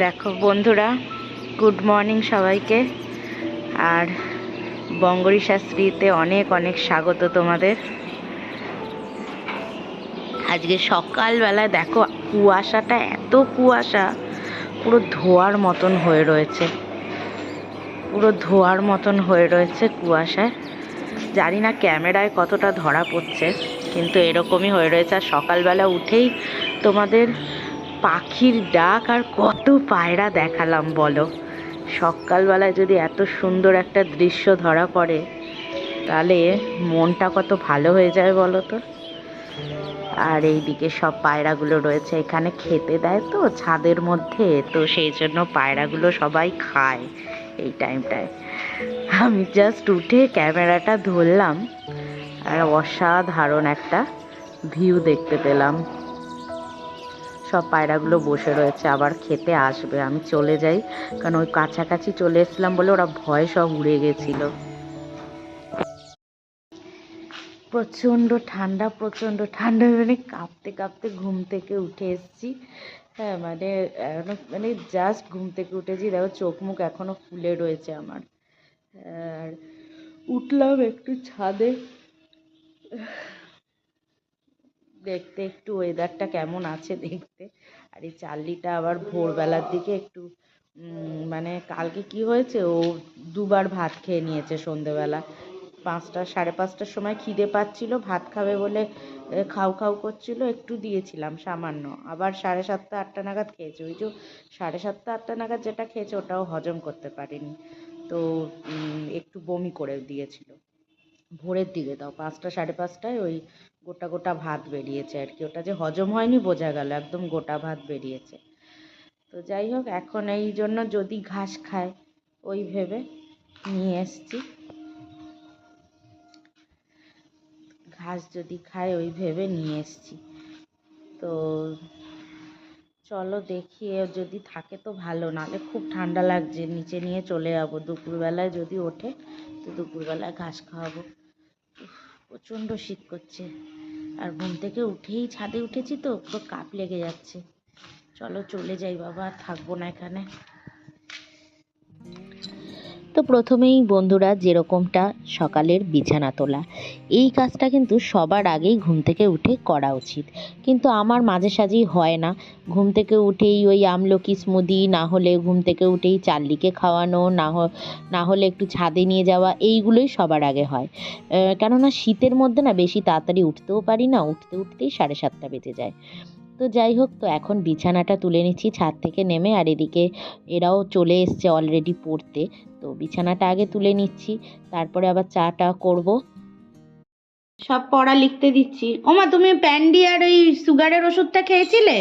দেখো বন্ধুরা, good morning সবাইকে। আর বঙ্গরী শাস্ত্রীতে অনেক অনেক স্বাগত তোমাদের। আজকে সকালবেলা দেখো কুয়াশাটা, এত কুয়াশা, পুরো ধোঁয়ার মতন হয়ে রয়েছে, পুরো ধোঁয়ার মতন হয়ে রয়েছে কুয়াশায়। জানি না ক্যামেরায় কতটা ধরা পড়ছে, কিন্তু এরকমই হয়ে রয়েছে। আর সকালবেলা উঠেই তোমাদের পাখির ডাক আর কত পায়রা দেখালাম বলো। সকালবেলায় যদি এত সুন্দর একটা দৃশ্য ধরা পড়ে, তাহলে মনটা কত ভালো হয়ে যায় বলো তো। আর এইদিকে সব পায়রাগুলো রয়েছে, এখানে খেতে দেয় তো ছাদের মধ্যে, তো সেই জন্য পায়রাগুলো সবাই খায় এই টাইমটায়। আমি জাস্ট উঠে ক্যামেরাটা ধরলাম, আর অসাধারণ একটা ভিউ দেখতে পেলাম। সব পায়রাগুলো বসে রয়েছে, আবার খেতে আসবে। আমি চলে যাই, কারণ ওই কাছাকাছি চলে এসেছিলাম বলে ওরা ভয় সব উড়ে গেছিল। প্রচণ্ড ঠান্ডা, প্রচণ্ড ঠান্ডা, মানে কাঁপতে কাঁপতে ঘুম থেকে উঠে এসেছি। হ্যাঁ, মানে জাস্ট ঘুম থেকে উঠেছি, দেখো চোখ মুখ এখনো ফুলে রয়েছে আমার। আর উঠলাম একটু ছাদে দেখতে, একটু ওয়েদারটা কেমন আছে দেখতে। আর এই চার্লিটা আবার ভোরবেলার দিকে একটু মানে কালকে কি হয়েছে, ও দুবার ভাত খেয়ে নিয়েছে সন্ধেবেলা। 5টা, 5:30টার সময় খিদে পাচ্ছিল, ভাত খাবে বলে খাও খাও করছিল, একটু দিয়েছিলাম সামান্য। আবার 7:30, 8টা নাগাদ খেয়েছে। ওই যে 7:30, 8টা নাগাদ যেটা খেয়েছে ওটাও হজম করতে পারিনি, তো একটু বমি করে দিয়েছিল। ভোরের দিকে দাও, 5টা, 5:30টায় ওই গোটা গোটা ভাত বেরিয়েছে আর কি। ওটা যে হজম হয়নি বোঝা গেল, একদম গোটা ভাত বেরিয়েছে। তো যাই হোক, এখন এই জন্য যদি ঘাস খায় ওই ভেবে নিয়ে এসছি, ঘাস যদি খায় ওই ভেবে নিয়ে এসছি। তো চলো দেখি, যদি থাকে তো ভালো, নাহলে খুব ঠান্ডা লাগছে, নিচে নিয়ে চলে যাবো। দুপুরবেলায় যদি ওঠে তো দুপুরবেলায় ঘাস খাওয়াবো। প্রচণ্ড শীত করছে, আর ঘুম থেকে উঠেই ছাদে উঠেছি তো পুরো কাঁপ লেগে যাচ্ছে। চলো চলে যাই বাবা, আর থাকবো না এখানে। তো প্রথমেই বন্ধুরা, যেরকমটা সকালের বিছানা তোলা, এই কাজটা কিন্তু সবার আগেই ঘুম থেকে উঠে করা উচিত, কিন্তু আমার মাঝে সাঝেই হয় না। ঘুম থেকে উঠেই ওই আমলকি স্মুদি, না হলে ঘুম থেকে উঠেই চার্লিকে খাওয়ানো, না হলে একটু ছাদে নিয়ে যাওয়া, এইগুলোই সবার আগে হয়। কেননা শীতের মধ্যে না বেশি তাড়াতাড়ি উঠতেও পারি না, উঠতেই 7:30 বেজে যায়। তো যাই হোক, তো এখন বিছানাটা তুলে নিচ্ছি ছাদ থেকে নেমে। আর এদিকে এরাও চলে এসছে অলরেডি পড়তে, তো বিছানাটা আগে তুলে নিচ্ছি, তারপরে আবার চাটা করব। সব পড়া লিখতে দিচ্ছি। ওমা, তুমি প্যান্ডি আর ওই সুগারের ওষুধটা খেয়েছিলে?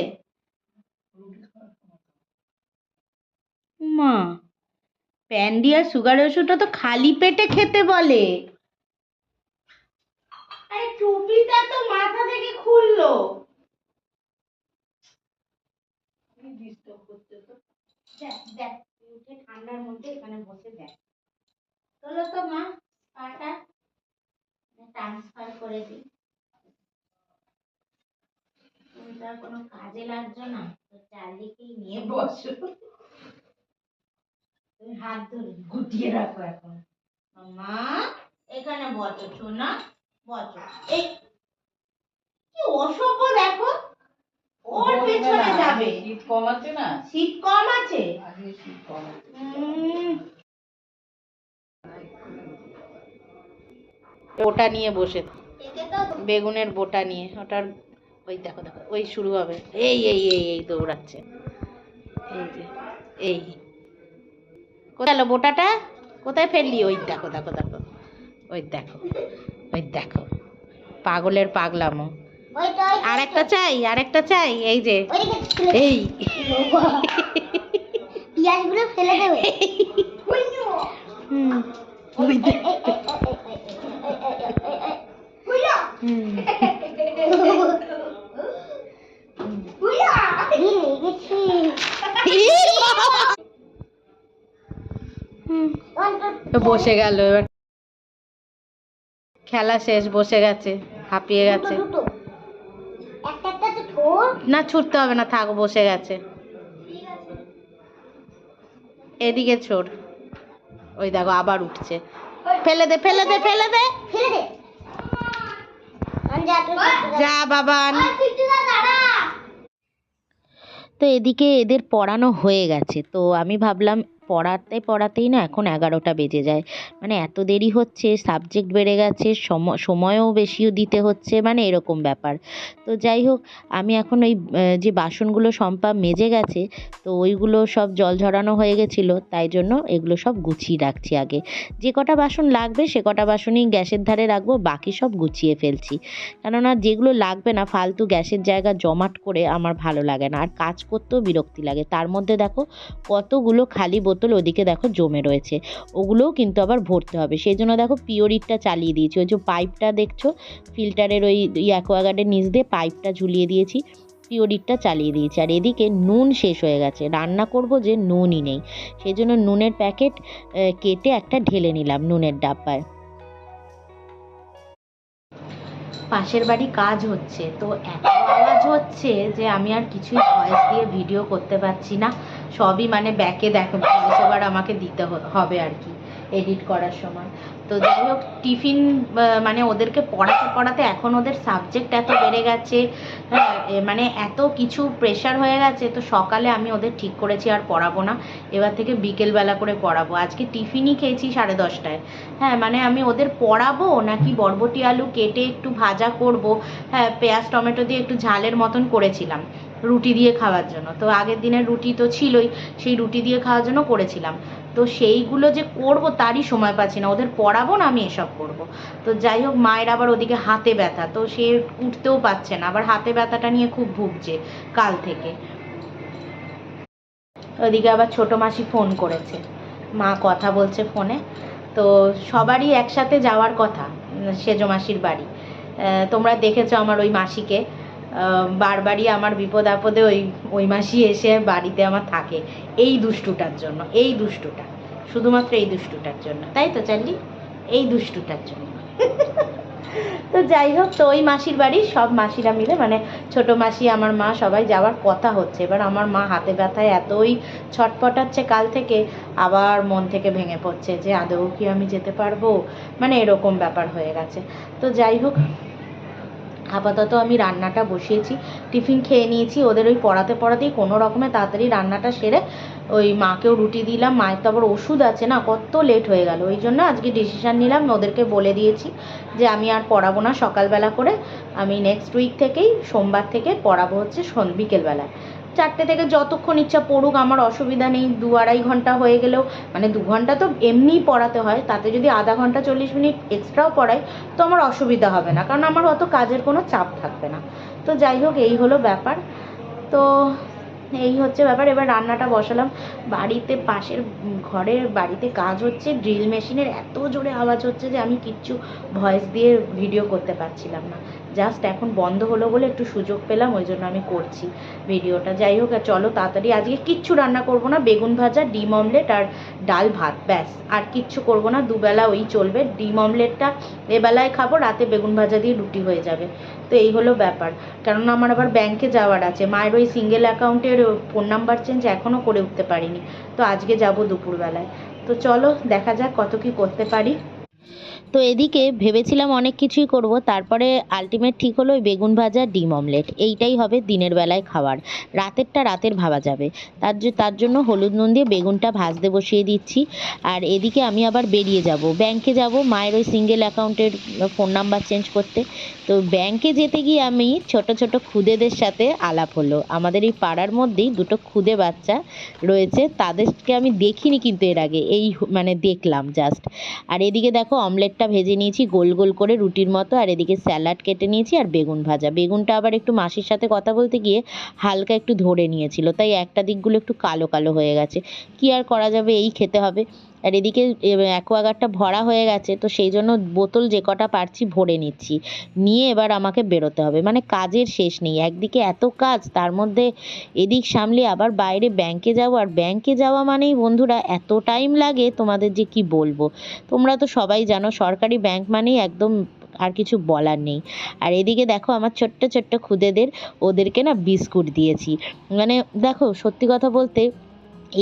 মা, প্যান্ডি আর সুগারের ওষুধটা তো খালি পেটে খেতে বলে। আরে টুপিটা তো মাথা থেকে খুললো। দেখ দেখ, উঠে ঠান্ডার মধ্যে এখানে বসে দেখ। চলো তো মা, পাটা ট্রান্সফার করে দিই। তুমি তো আর কোনো কাজে লাগছো না, তো চারদিকেই নিয়ে বসো। তুমি হাত ধরে গুটিয়ে রাখো এখন। মা, এখানে বসো সোনা, বসো। এই কি অসভ্য দেখো, ওর পেছনে যাবে। শীত কম আছে না? শীত কম আছে, শীত কম আছে। ওটা নিয়ে বসে, বেগুনের বোটা নিয়ে, ওটার ওই দেখো দেখো, ওই শুরু হবে। এই এই এই এই দৌড়াচ্ছে, এই যে এই। কোথায় গেল বোটাটা, কোথায় ফেললি? ওই দেখো দেখো দেখো, ওই দেখো, ওই দেখো, পাগলের পাগলামো। আর একটা চাই, আর একটা চাই, এই যে এই পিঁয়াজগুলো ফেলে দেবে। হুম, ওই দেখো। বসে গেল, এবার খেলা শেষ, বসে গেছে, হাঁপিয়ে গেছে। না, ছুটতে হবে না, থাক, বসে গেছে। এদিকে ছোড়, ওই দেখো আবার উঠছে। ফেলে দে ফেলে দে ফেলে দে, যা বাবান। তো এদিকে এদের পড়ানো হয়ে গেছে, তো আমি ভাবলাম পড়াতেই না এখন 11টা বেজে যায়, মানে এত দেরি হচ্ছে, সাবজেক্ট বেড়ে গেছে, সময়ও বেশিও দিতে হচ্ছে, মানে এরকম ব্যাপার। তো যাই হোক, আমি এখন ওই যে বাসনগুলো সম্পা মেজে গেছে, তো ওইগুলো সব জল ঝরানো হয়ে গেছিলো, তাই জন্য এগুলো সব গুছিয়ে রাখছি আগে। যে কটা বাসন লাগবে সে কটা বাসনই গ্যাসের ধারে রাখবো, বাকি সব গুছিয়ে ফেলছি। কেননা যেগুলো লাগবে না ফালতু গ্যাসের জায়গা জমাট করে আমার ভালো লাগে না, আর কাজ করতেও বিরক্তি লাগে। তার মধ্যে দেখো কতগুলো খালি বোতল ওদিকে দেখো জমে রয়েছে, ওগুলোও কিন্তু আবার ভরতে হবে। সেই জন্য দেখো পিওরিটটা চালিয়ে দিয়েছি, ওই যে পাইপটা দেখছো ফিল্টারের ওই অ্যাকোয়াগার্ডের নিচ দিয়ে পাইপটা ঝুলিয়ে দিয়েছি, পিওরিটটা চালিয়ে দিয়েছি। আর এদিকে নুন শেষ হয়ে গেছে, রান্না করব যে নুনই নেই, সেই জন্য নুনের প্যাকেট কেটে একটা ঢেলে নিলাম নুনের ডাব্বায়। পাশের বাড়ি কাজ হচ্ছে, তো এত আওয়াজ হচ্ছে যে আমি আর কিছুই ভয়েস দিয়ে ভিডিও করতে পারছি না, সবই মানে ব্যাকে দেখো ভয়েস ওভার আমাকে দিতে হবে আর কি এডিট করার সময়। তো যাই হোক, টিফিন মানে ওদেরকে পড়াতে পড়াতে এখন ওদের সাবজেক্ট এত বেড়ে গেছে, মানে এত কিছু প্রেশার হয়ে গেছে, তো সকালে আমি ওদের ঠিক করেছি আর পড়াবো না, এবার থেকে বিকেলবেলা করে পড়াবো। আজকে টিফিনই খেয়েছি 10:30টায়। হ্যাঁ, মানে আমি ওদের পড়াবো নাকি বরবটি আলু কেটে একটু ভাজা করব, হ্যাঁ পেঁয়াজ টমেটো দিয়ে একটু ঝালের মতন করেছিলাম রুটি দিয়ে খাওয়ার জন্য, তো আগের দিনের রুটি তো ছিলই, সেই রুটি দিয়ে খাওয়ার জন্য করেছিলাম। তো সেইগুলো যে করব তারই সময় পাচ্ছি না, ওদের পড়াবো না আমি এসব করব। তো যাই হোক, মায়ের আবার ওদিকে হাতে ব্যথা, তো সে উঠতেও পারছে না, আবার হাতে ব্যথাটা নিয়ে খুব ভুগছে কাল থেকে। ওদিকে আবার ছোটো মাসি ফোন করেছে, মা কথা বলছে ফোনে। তো সবারই একসাথে যাওয়ার কথা সেজো মাসির বাড়ি, তোমরা দেখেছো আমার ওই মাসিকে, বারবারই আমার বিপদ আপদে ওই ওই মাসি এসে বাড়িতে আমার থাকে, এই দুষ্টুটার জন্য, এই দুষ্টুটা, শুধুমাত্র এই দুষ্টুটার জন্য, তাই তো চার্লি, এই দুষ্টুটার জন্য। তো যাই হোক, তো ওই মাসির বাড়ি সব মাসিরা মিলে মানে ছোট মাসি আমার মা সবাই যাওয়ার কথা হচ্ছে। এবার আমার মা হাতে ব্যথায় এতই ছটপটাচ্ছে কাল থেকে, আবার মন থেকে ভেঙে পড়ছে যে আদৌ কি আমি যেতে পারবো, মানে এরকম ব্যাপার হয়ে গেছে। তো যাই হোক, আপাতত আমি রান্নাটা বসিয়েছি, টিফিন খেয়ে নিয়েছি, ওদের ওই পড়াতে পড়াতেই কোনো রকমে তাড়াতাড়ি রান্নাটা সেরে ওই মাকেও রুটি দিলাম। মায়ের তো আবার ওষুধ আছে না, কত লেট হয়ে গেল, ওই জন্য আজকে ডিসিশান নিলাম, ওদেরকে বলে দিয়েছি যে আমি আর পড়াবো না সকালবেলা করে, আমি নেক্সট উইক থেকেই সোমবার থেকে পড়াবো হচ্ছে বিকেলবেলা 4টে থেকে যতক্ষণ ইচ্ছা পড়ুক, আমার অসুবিধা নেই। 2-2.5 ঘন্টা হয়ে গেলেও, মানে 2 ঘন্টা তো এমনিই পড়াতে হয়, তাতে যদি আধা ঘন্টা 40 মিনিট এক্সট্রাও পড়াই তো আমার অসুবিধা হবে না, কারণ আমার অত কাজের কোনো চাপ থাকবে না। তো যাই হোক, এই হলো ব্যাপার। তো এই হচ্ছে ব্যাপার। এবার রান্নাটা বসালাম, বাড়িতে পাশের ঘরের বাড়িতে কাজ হচ্ছে, ড্রিল মেশিনের এত জোরে আওয়াজ হচ্ছে যে আমি কিচ্ছু ভয়েস দিয়ে ভিডিও করতে পারছিলাম না, জাস্ট এখন বন্ধ হলো বলে একটু সুযোগ পেলাম, ওই জন্য আমি করছি ভিডিওটা। যাই হোক, চলো তাড়াতাড়ি, আজকে কিচ্ছু রান্না করব না, বেগুন ভাজা, ডিম অমলেট আর ডাল ভাত, ব্যাস, আর কিচ্ছু করব না, দুবেলা ওই চলবে। ডিম অমলেটটা এবেলায় খাবো, রাতে বেগুন ভাজা দিয়ে রুটি হয়ে যাবে। তো এই হলো ব্যাপার, কেননা আমার আবার ব্যাংকে যাওয়ার আছে, মায়ের ওই সিঙ্গেল অ্যাকাউন্টের ফোন নাম্বার চেঞ্জ এখনও করে উঠতে পারিনি, তো আজকে যাব দুপুরবেলায়। তো চলো দেখা যাক কত কি করতে পারি। তো এদিকে ভেবেছিলাম অনেক কিছুই করব, তারপরে আলটিমেট ঠিক হলো ওই বেগুন ভাজা ডিম অমলেট এইটাই হবে দিনের বেলায় খাওয়ার, রাতেরটা রাতের ভাবা যাবে। তার জন্য হলুদ নুন দিয়ে বেগুনটা ভাজতে বসিয়ে দিচ্ছি। আর এদিকে আমি আবার বেরিয়ে যাব, ব্যাংকে যাব মায়ের ওই সিঙ্গেল অ্যাকাউন্টের ফোন নাম্বার চেঞ্জ করতে। তো ব্যাংকে যেতে গিয়ে আমি ছোট ছোট খুদেদের সাথে আলাপ হলো, আমাদের এই পাড়ার মধ্যেই দুটো খুদে বাচ্চা রয়েছে, তাদেরকে আমি দেখিনি কিন্তু এর আগে, এই মানে দেখলাম জাস্ট। আর এদিকে দেখো অমলেটটা ভেজে নিয়েছি গোল গোল করে রুটির মতো, আর এদিকে স্যালাড কেটে নিয়েছি আর বেগুন ভাজা। বেগুনটা আবার একটু মাসির সাথে কথা বলতে গিয়ে হালকা একটু ধরে নিয়েছিল, তাই একটা দিকগুলো একটু কালো কালো হয়ে গেছে, কি আর করা যাবে, এই খেতে হবে। আর এদিকে অ্যাকোয়াগার্ডটা ভরা হয়ে গেছে, তো সেই জন্য বোতল যে কটা পারছি ভরে নিচ্ছি, নিয়ে এবার আমাকে বেরোতে হবে, মানে কাজের শেষ নেই, একদিকে এত কাজ, তার মধ্যে এদিক সামলে আবার বাইরে ব্যাংকে যাব, আর ব্যাংকে যাওয়া মানেই বন্ধুরা এত টাইম লাগে তোমাদের যে কি বলবো, তোমরা তো সবাই জানো সরকারি ব্যাংক মানেই একদম আর কিছু বলার নেই। আর এদিকে দেখো আমার ছোট্ট ছোট্ট খুদেদের, ওদেরকে না বিস্কুট দিয়েছি, মানে দেখো সত্যি কথা বলতে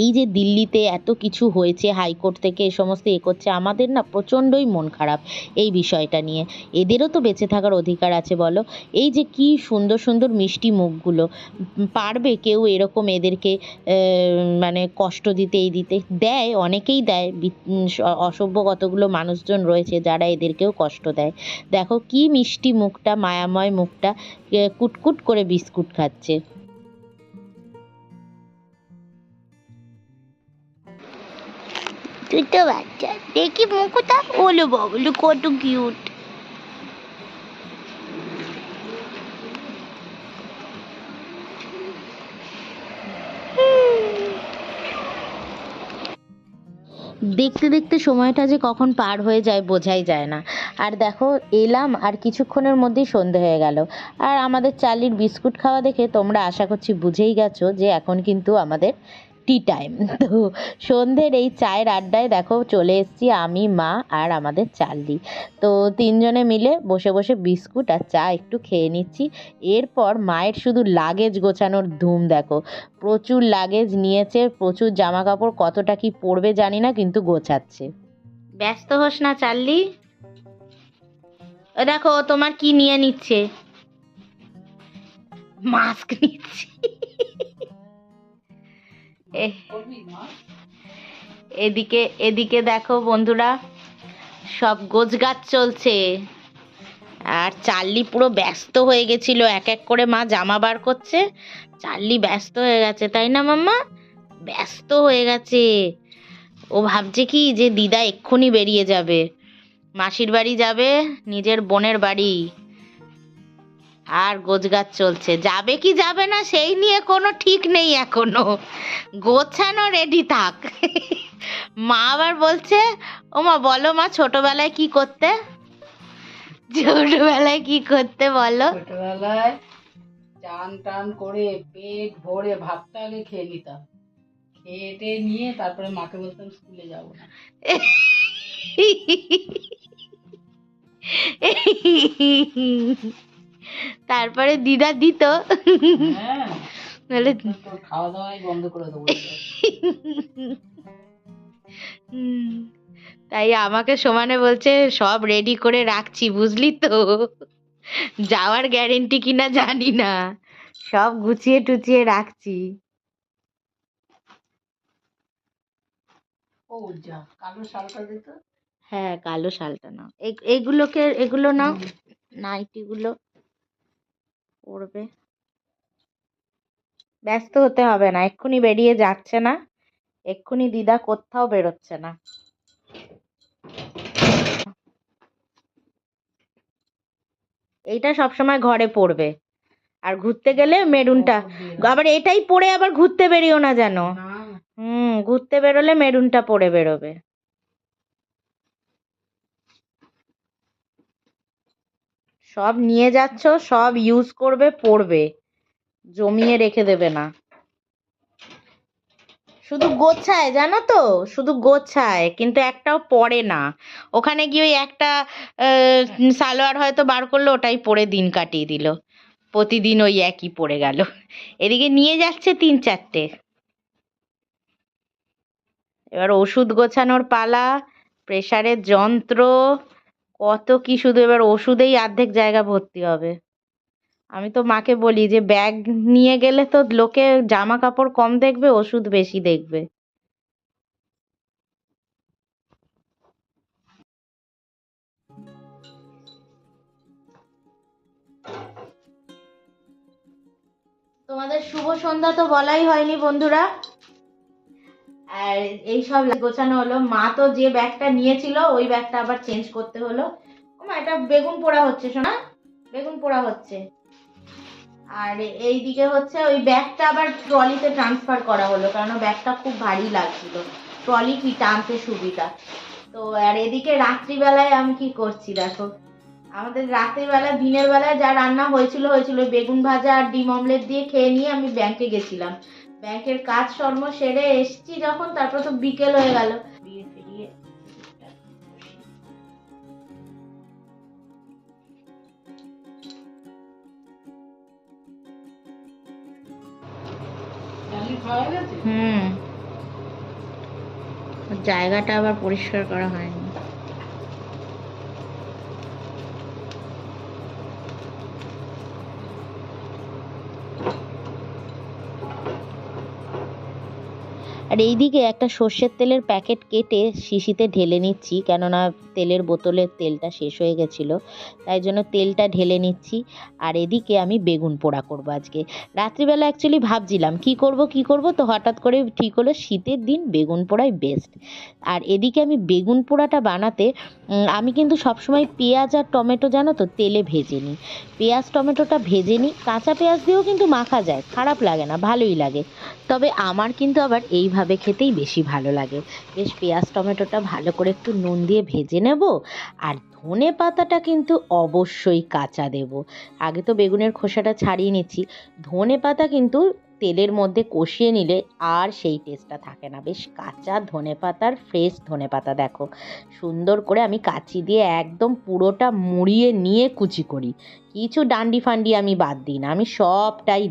এই যে দিল্লিতে এত কিছু হয়েছে, হাইকোর্ট থেকে এ সমস্ত করছে, আমাদের না প্রচণ্ডই মন খারাপ এই বিষয়টা নিয়ে। এদেরও তো বেঁচে থাকার অধিকার আছে বলো। এই যে কি সুন্দর সুন্দর মিষ্টি মুখগুলো, পারবে কেউ এরকম এদেরকে মানে কষ্ট দিতে, এই দিতে? দেয়, অনেকেই দেয়, অসভ্য কতগুলো মানুষজন রয়েছে যারা এদেরকেও কষ্ট দেয়। দেখো কি মিষ্টি মুখটা, মায়াময় মুখটা, কুটকুট করে বিস্কুট খাচ্ছে। দুটো বাচ্চা, দেখি মুখটা, ওলো বাবলু কত কিউট। দেখতে দেখতে সময়টা যে কখন পার হয়ে যায় বোঝাই যায় না। আর দেখো এলাম, আর কিছুক্ষণের মধ্যেই সন্ধে হয়ে গেল। আর আমাদের চার্লির বিস্কুট খাওয়া দেখে তোমরা আশা করছি বুঝেই গেছো যে এখন কিন্তু আমাদের টি টাইম। তো সন্ধ্যের এই চায়ের আড্ডায় দেখো চলে এসেছি আমি, মা আর আমাদের চার্লি। তো তিনজনে মিলে বসে বসে বিস্কুট আর চা একটু খেয়ে নিচ্ছি। এরপর মায়ের শুধু লাগেজ গোছানোর ধুম দেখো, প্রচুর লাগেজ নিয়েছে, প্রচুর জামা কাপড়, কতটা কি পরবে জানি না, কিন্তু গোছাচ্ছে। ব্যস্ত হোস না চার্লি, ও দেখো তোমার কি নিয়ে নিচ্ছে, মাস্ক নিচ্ছে। এদিকে এদিকে দেখো বন্ধুরা, সব গোছগাছ চলছে। আর চার্লি পুরো ব্যস্ত হয়ে গেছিল, এক এক করে মা জামা বার করছে, চার্লি ব্যস্ত হয়ে গেছে, তাই না মাম্মা? ব্যস্ত হয়ে গেছে। ও ভাবছে কি যে দিদা এক্ষুনি বেরিয়ে যাবে, মাসির বাড়ি যাবে, নিজের বোনের বাড়ি। আর গোছগাছ চলছে, যাবে কি যাবে না সেই নিয়ে কোনো ঠিক নেই এখনো, গোছানো রেডি থাক। মা আবার বলছে, ও মা বলো মা, ছোটবেলায় কি করতে? ছোটবেলায় কি করতে বলো? ছোটবেলায় চান টান করে পেট ভরে ভাতটা আগে খেয়ে নিতাম, খেয়ে নিয়ে তারপরে মাকে বলতাম স্কুলে যাবো না। তারপরে দিদা দিত, হ্যাঁ, বলে তোর খাওয়া দাওয়াই বন্ধ করে দেবো। তাই আমাকে সমানে বলছে সব রেডি করে রাখছি, বুঝলি তো, যাওয়ার গ্যারেন্টি কিনা জানি না, সব গুছিয়ে টুচিয়ে রাখছি। ও যা, কালো শালটা দিত। হ্যাঁ, কালো শালটা নাও, এগুলো নাও, নাইটিগুলো পরবে। ব্যস্ত হতে হবে না, এক্ষুনি বেরিয়ে যাচ্ছে না, এক্ষুনি দিদা কোথাও বেরোচ্ছে না। এইটা সবসময় ঘরে পড়বে, আর ঘুরতে গেলে মেরুনটা, আবার এটাই পরে আবার ঘুরতে বেরিও না যেন। ঘুরতে বেরোলে মেরুনটা পরে বেরোবে। সব নিয়ে যাচ্ছ, সব ইউজ করবে, পরবে, জমিয়ে রেখে দেবে না। শুধু গোছায় জানো তো, শুধু গোছায়, কিন্তু একটাও পরে না। ওখানে গিয়ে ওই একটা সালোয়ার হয়তো বার করলো, ওটাই পরে দিন কাটিয়ে দিল, প্রতিদিন ওই একই পরে গেল। এদিকে নিয়ে যাচ্ছে 3-4টে। এবার ওষুধ গোছানোর পালা, প্রেসারের যন্ত্র, কত কি, শুধু এবার ওষুধেই অর্ধেক জায়গা ভর্তি হবে। আমি তো মাকে বলি যে ব্যাগ নিয়ে গেলে তো লোকে জামা কাপড় কম দেখবে, ওষুধ বেশি দেখবে। তোমাদের শুভ সন্ধ্যা তো বলাই হয়নি বন্ধুরা। আর এই সব গোছানো হলো, মা তো যে ব্যাগটা নিয়েছিল ওই ব্যাগটা আবার চেঞ্জ করতে হলো। মা এটা বেগুন পোড়া হচ্ছে শোনা, বেগুন পোড়া হচ্ছে। আর এইদিকে হচ্ছে ওই ব্যাগটা আবার ট্রলিতে ট্রান্সফার করা হলো, কারণ ব্যাগটা খুব ভারী লাগছিল, ট্রলি কি টানতে সুবিধা। তো আর এদিকে রাত্রিবেলায় আমি কি করছি দেখো, আমাদের রাত্রিবেলা দিনের বেলায় যা রান্না হয়েছিল বেগুন ভাজা আর ডিম অমলেট দিয়ে খেয়ে নিয়ে আমি ব্যাংকে গেছিলাম। ব্যাংকের কাজ কর্ম সেরে এসছি যখন, তারপর তো বিকেল হয়ে গেল। ফিরিয়ে খাওয়া গেছে। জায়গাটা আবার পরিষ্কার করা হয়নি। আর এইদিকে একটা সর্ষের তেলের প্যাকেট কেটে শিশিতে ঢেলে নিচ্ছি, কেননা তেলের বোতলের তেলটা শেষ হয়ে গেছিলো, তাই জন্য তেলটা ঢেলে নিচ্ছি। আর এদিকে আমি বেগুন পোড়া করবো আজকে। রাত্রিবেলা অ্যাকচুয়ালি ভাবছিলাম কি করব, তো হঠাৎ করে ঠিক হলো শীতের দিন বেগুন পোড়াই বেস্ট। আর এদিকে আমি বেগুন পোড়াটা বানাতে আমি কিন্তু সবসময় পেঁয়াজ আর টমেটো জানো তো তেলে ভেজে নিই। পেঁয়াজ টমেটোটা ভেজে নিই, কাঁচা পেঁয়াজ দিয়েও কিন্তু মাখা যায়, খারাপ লাগে না, ভালোই লাগে। তবে আমার কিন্তু আবার এইভাবে খেতেই বেশি ভালো লাগে। বেশ পেঁয়াজ টমেটোটা ভালো করে একটু নুন দিয়ে ভেজে নেব। আর ধনে পাতাটা কিন্তু অবশ্যই কাঁচা দেব। আগে তো বেগুনের খোসাটা ছাড়িয়ে নিচ্ছি। ধনে পাতা কিন্তু তেলের মধ্যে কষিয়ে নিলে আর সেই টেস্টটা থাকে না। বেশ কাঁচা ধনে পাতার ফ্রেশ ধনে পাতা দেখো সুন্দর করে আমি কাঁচি দিয়ে একদম পুরোটা মুড়িয়ে নিয়ে কুচি করি। কিছু ডান্ডি ফান্ডি আমি বাদ দিই না, আমি সবটাই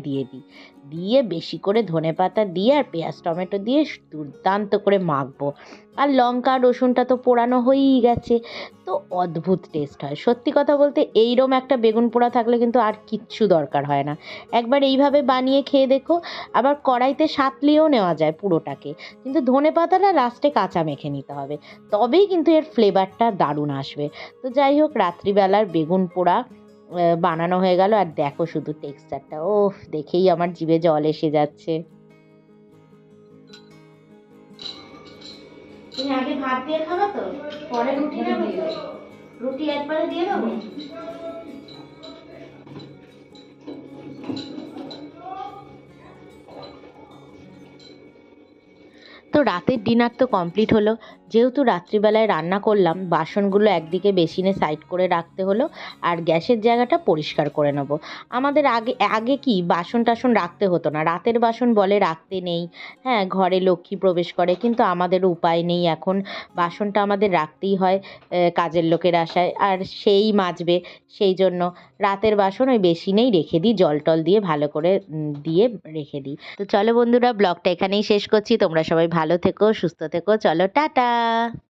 দিয়ে বেশি করে ধনেপাতা দিয়ে আর পেঁয়াজ টমেটো দিয়ে দুর্দান্ত করে মাখবো। আর লঙ্কা রসুনটা তো পোড়ানো হয়েই গেছে, তো অদ্ভুত টেস্ট হয়। সত্যি কথা বলতে এইরকম একটা বেগুন পোড়া থাকলে কিন্তু আর কিচ্ছু দরকার হয় না। একবার এইভাবে বানিয়ে খেয়ে দেখো। আবার কড়াইতে সাঁতলিয়েও নেওয়া যায় পুরোটাকে, কিন্তু ধনেপাতাটা লাস্টে কাঁচা মেখে নিতে হবে, তবেই কিন্তু এর ফ্লেভারটা দারুণ আসবে। তো যাই হোক, রাত্রিবেলার বেগুন পোড়া বানানো হয়ে গেল। আর দেখো শুধু টেক্সচারটা, ওফ, দেখেই আমার জিভে জল এসে যাচ্ছে। তুমি আগে ভাত দিয়ে খাবে তো, পরে রুটি দেবে? রুটি একবারে দিয়ে দেবো। তো রাতের ডিনার তো কমপ্লিট হলো। যেহেতু রাত্রিবেলায় রান্না করলাম, বাসনগুলো একদিকে বেসিনে সাইড করে রাখতে হলো, আর গ্যাসের জায়গাটা পরিষ্কার করে নেব। আমাদের আগে কি বাসন টাসন রাখতে হতো না, রাতের বাসন বলে রাখতে নেই, হ্যাঁ ঘরে লক্ষ্মী প্রবেশ করে, কিন্তু আমাদের উপায় নেই, এখন বাসনটা আমাদের রাখতেই হয় কাজের লোকের আশায়, আর সেই মাজবে, সেই জন্য রাতের বাসন ওই বেসিনেই রেখে দিই, জল টল দিয়ে ভালো করে দিয়ে রেখে দিই। তো চলো বন্ধুরা, ব্লগটা এখানেই শেষ করছি। তোমরা সবাই ভালো থেকো, সুস্থ থেকো, চলো টাটা।